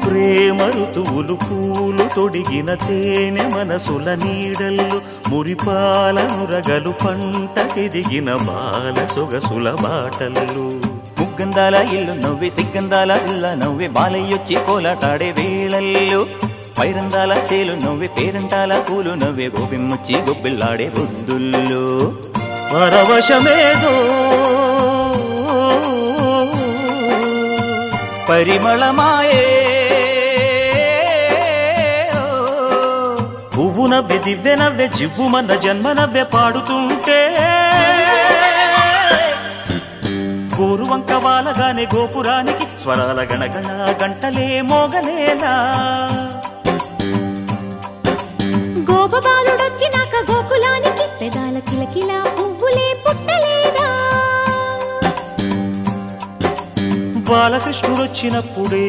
ప్రేమ ఋతువులు పూలు తొడిగిన తేనె మనసుల నీడల్లు మురిపాల నురగలు పంట ఎదిగిన బాల సొగసుల బాటల్లు ముగ్గందాల ఇల్లు నవ్వి సిగ్గందాల ఇల్ల నవ్వి బాలయ్యొచ్చి కోలాటాడే వేళల్లో పైరందాల చేలు నవ్వి పేరంటాల పూలు నవ్వే గోపిమ్మొచ్చి గొబ్బిల్లాడే బుద్ధుల్లో పరవశమేదో పరిమళమాయే పువ్వు నవ్వె దివ్వె నవ్వె జివ్వుమన్న జన్మ నవ్వె పాడుతుంటే గోరువంక వాలగానే గోపురానికి స్వరాల గణగణ గంటలే మోగలేలా గోపబాలుడొచ్చినాక గోకులానికి పెదాల కిలకిలా పువ్వులే పుట్టలేదా బాలకృష్ణుడొచ్చినప్పుడే